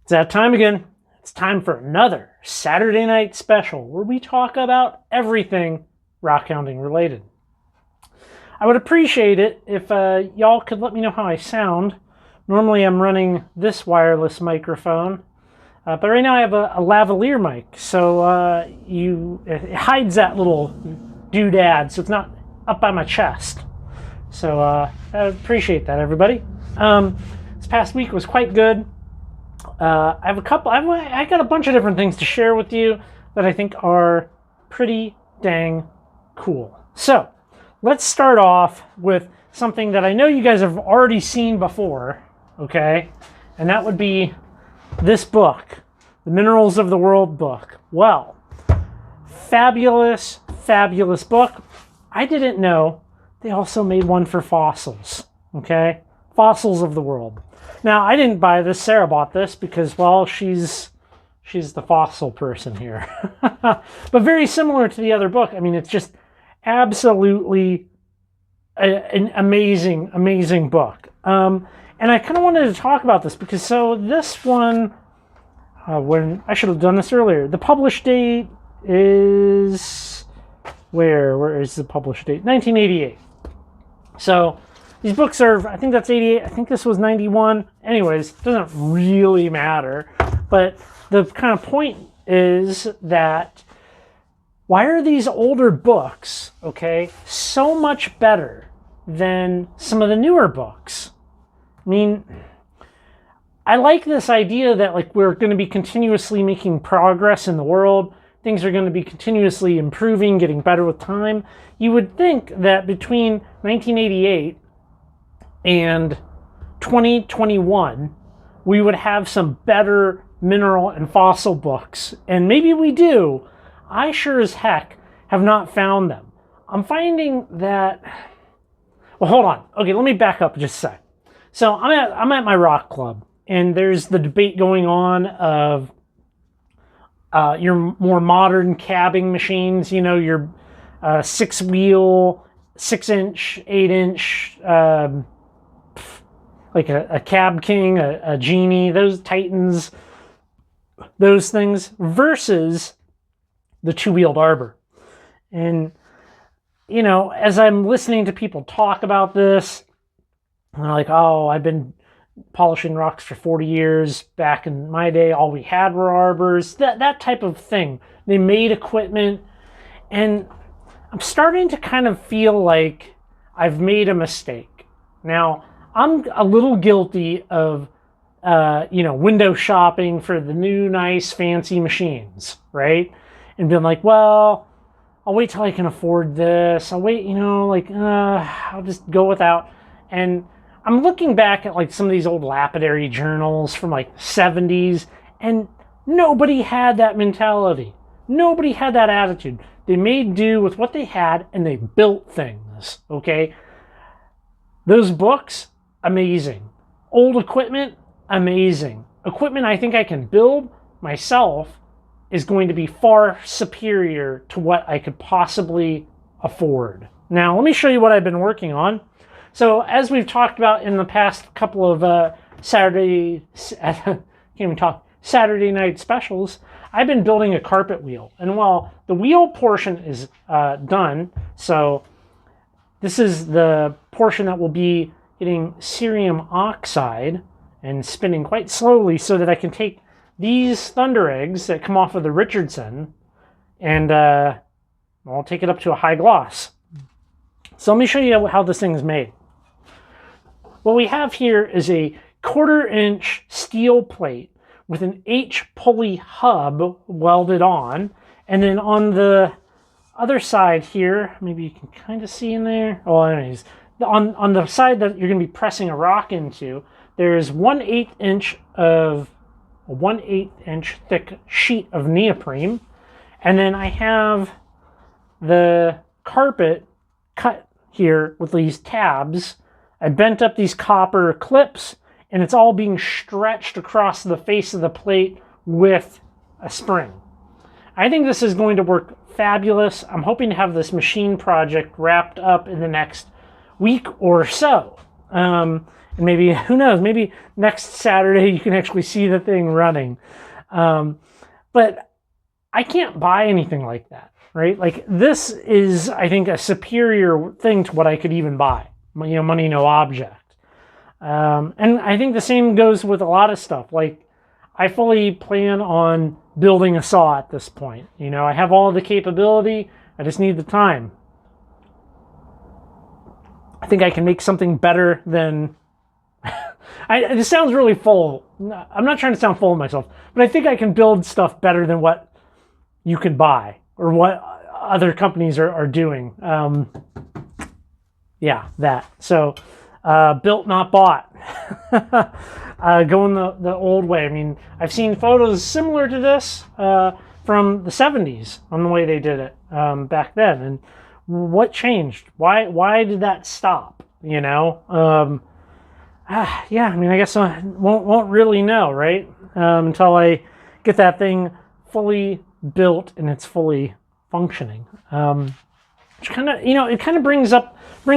It's that time again. It's time for another Saturday night special where we talk about everything rockhounding related. I would appreciate it if y'all could let me know how I sound. Normally I'm running this wireless microphone, but right now I have a lavalier mic, so it hides that little doodad, so it's not up by my chest. So I appreciate that, everybody. This past week was quite good. I got a bunch of different things to share with you that I think are pretty dang cool. So let's start off with something that I know you guys have already seen before, okay? And that would be this book, the Minerals of the World book. Well, fabulous, fabulous book. I didn't know they also made one for fossils, okay? Fossils of the world. Now, I didn't buy this. Sarah bought this because, well, she's the fossil person here. But very similar to the other book. I mean, it's just absolutely an amazing, amazing book. And I kind of wanted to talk about this because, so this one, when I should have done this earlier. The published date is, where is the published date? 1988. So these books are, I think that's 88. I think this was 91. Anyways, it doesn't really matter. But the kind of point is that why are these older books, okay, so much better than some of the newer books? I mean, I like this idea that like we're going to be continuously making progress in the world. Things are going to be continuously improving, getting better with time. You would think that between 1988 and 2021, we would have some better mineral and fossil books. And maybe we do. I sure as heck have not found them. I'm finding that... Well, hold on. Okay, let me back up just a sec. So I'm at my rock club, and there's the debate going on of your more modern cabbing machines, you know, your 6-wheel, 6-inch, 8-inch, like a Cab King, a Genie, those Titans, those things, versus the 2-wheeled arbor. And, you know, as I'm listening to people talk about this, they're like, oh, I've been polishing rocks for 40 years. Back in my day, all we had were arbors, that type of thing. They made equipment, and I'm starting to kind of feel like I've made a mistake. Now, I'm a little guilty of, window shopping for the new, nice, fancy machines, right? And being like, well, I'll wait till I can afford this. I'll wait, I'll just go without. And I'm looking back at like some of these old lapidary journals from like the 70s, and nobody had that mentality. Nobody had that attitude. They made do with what they had, and they built things, okay? Those books, amazing. Old equipment, amazing. Equipment I think I can build myself is going to be far superior to what I could possibly afford. Now, let me show you what I've been working on. So, as we've talked about in the past couple of Saturday night specials, I've been building a carpet wheel. And while the wheel portion is done, so this is the portion that will be getting cerium oxide and spinning quite slowly so that I can take these thunder eggs that come off of the Richardson and I'll take it up to a high gloss. So let me show you how this thing is made. What we have here is a 1/4-inch steel plate with an H-pulley hub welded on. And then on the other side here, maybe you can kind of see in there. Well, anyways, on the side that you're going to be pressing a rock into, there's 1/8 inch thick sheet of neoprene. And then I have the carpet cut here with these tabs. I bent up these copper clips, and it's all being stretched across the face of the plate with a spring. I think this is going to work fabulous. I'm hoping to have this machine project wrapped up in the next week or so. And maybe, who knows, maybe next Saturday you can actually see the thing running. But I can't buy anything like that, right? Like, this is, I think, a superior thing to what I could even buy. You know, money, no object. And I think the same goes with a lot of stuff. Like, I fully plan on building a saw at this point. You know, I have all the capability. I just need the time. I think I can make something better than... This sounds really full. I'm not trying to sound full of myself, but I think I can build stuff better than what you could buy or what other companies are doing. Yeah, that. So, built, not bought. Going the old way. I mean, I've seen photos similar to this from the 70s on the way they did it back then. And what changed? Why did that stop? You know? Yeah, I mean, I guess I won't really know, right? Until I get that thing fully built and it's fully functioning. Which kind of, you know, it kind of brings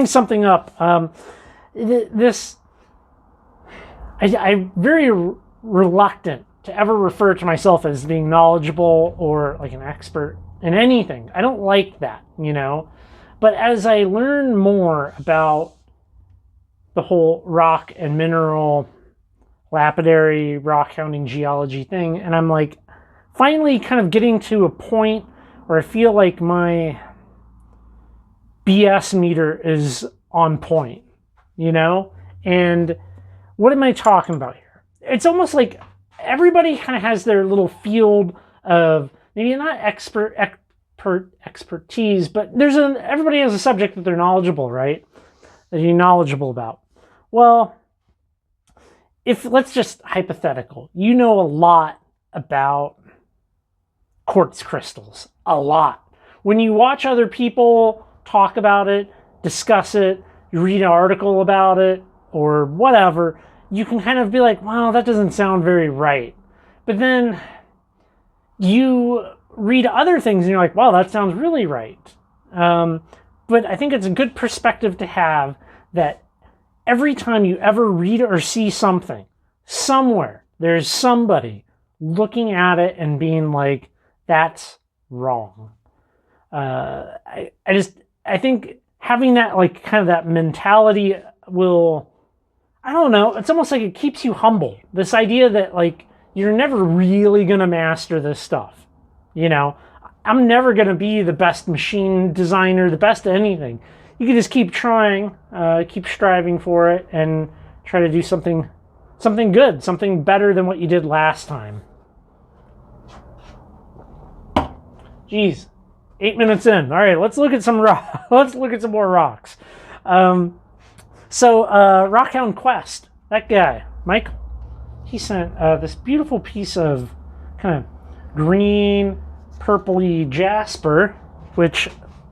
something up. I'm very reluctant to ever refer to myself as being knowledgeable or like an expert in anything. I don't like that, you know. But as I learn more about the whole rock and mineral, lapidary, rock hounding geology thing, and I'm like finally kind of getting to a point where I feel like my BS meter is on point, you know? And what am I talking about here? It's almost like everybody kind of has their little field of maybe not expertise, but everybody has a subject that they're knowledgeable, right? That you're knowledgeable about. Well, let's just hypothetical, you know a lot about quartz crystals, a lot. When you watch other people talk about it, discuss it, you read an article about it, or whatever, you can kind of be like, wow, that doesn't sound very right. But then you read other things and you're like, wow, that sounds really right. But I think it's a good perspective to have that every time you ever read or see something, somewhere, there's somebody looking at it and being like, that's wrong. I think having that, like, kind of that mentality will, I don't know, it's almost like it keeps you humble. This idea that, like, you're never really going to master this stuff. You know, I'm never going to be the best machine designer, the best at anything. You can just keep trying, keep striving for it, and try to do something good, something better than what you did last time. Jeez, 8 minutes in. All right, let's look at some rock. Let's look at some more rocks. RockHound Quest, that guy, Michael, he sent this beautiful piece of kind of green, purpley jasper, which,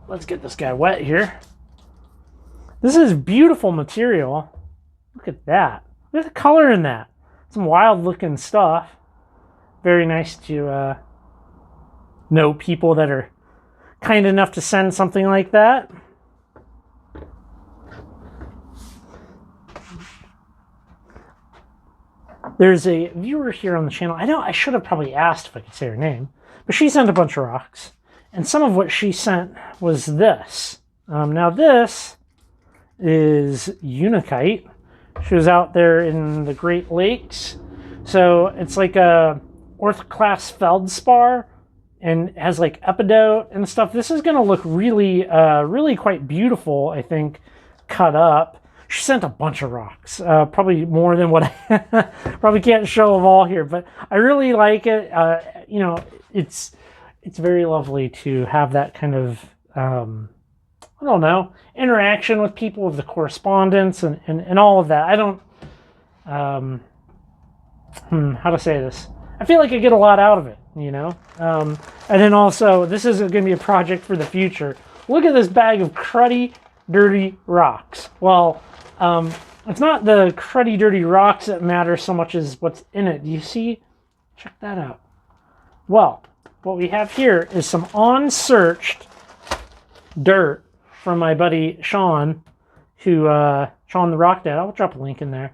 let's get this guy wet here. This is beautiful material. Look at that. Look at the color in that. Some wild looking stuff. Very nice to know people that are kind enough to send something like that. There's a viewer here on the channel. I should have probably asked if I could say her name, but she sent a bunch of rocks, and some of what she sent was this. Now this is Unakite. She was out there in the Great Lakes, so it's like a orthoclase feldspar, and has like epidote and stuff. This is going to look really, really quite beautiful, I think, cut up. She sent a bunch of rocks, probably more than what I probably can't show them all here, but I really like it. You know, it's very lovely to have that kind of, I don't know, interaction with people, with the correspondence and all of that. I don't, how to say this? I feel like I get a lot out of it, you know? And then also, this is going to be a project for the future. Look at this bag of cruddy, dirty rocks. Well, it's not the cruddy, dirty rocks that matter so much as what's in it. Do you see? Check that out. Well, what we have here is some unsearched dirt from my buddy Shawn, who Shawn the Rock Dad. I'll drop a link in there.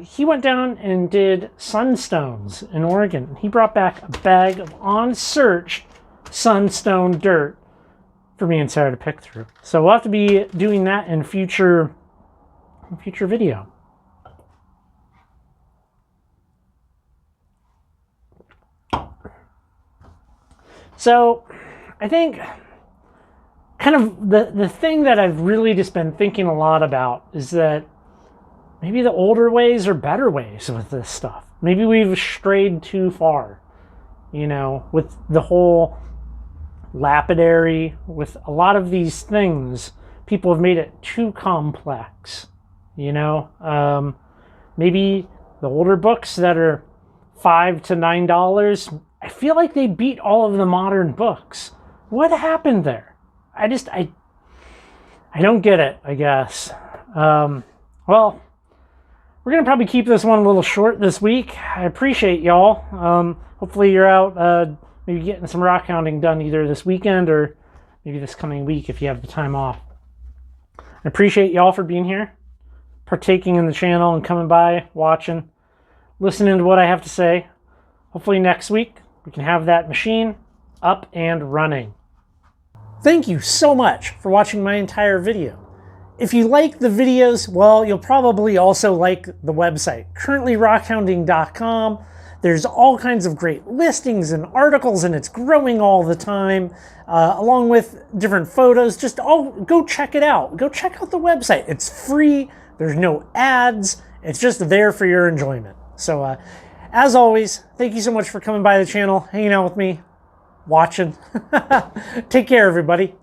He went down and did Sunstones in Oregon. He brought back a bag of on search Sunstone dirt for me and Sarah to pick through. So we'll have to be doing that in future video. So I think kind of the thing that I've really just been thinking a lot about is that maybe the older ways are better ways with this stuff. Maybe we've strayed too far, you know, with the whole lapidary, with a lot of these things. People have made it too complex, you know. Maybe the older books that are $5 to $9, I feel like they beat all of the modern books. What happened there? I don't get it, I guess. Well, we're going to probably keep this one a little short this week. I appreciate y'all. Hopefully you're out maybe getting some rock hounding done either this weekend or maybe this coming week if you have the time off. I appreciate y'all for being here, partaking in the channel and coming by, watching, listening to what I have to say. Hopefully next week we can have that machine up and running. Thank you so much for watching my entire video. If you like the videos, well, you'll probably also like the website, currently rockhounding.com. There's all kinds of great listings and articles, and it's growing all the time, along with different photos. Just go check it out. Go check out the website. It's free. There's no ads. It's just there for your enjoyment. So, as always, thank you so much for coming by the channel, hanging out with me, watching. Take care, everybody.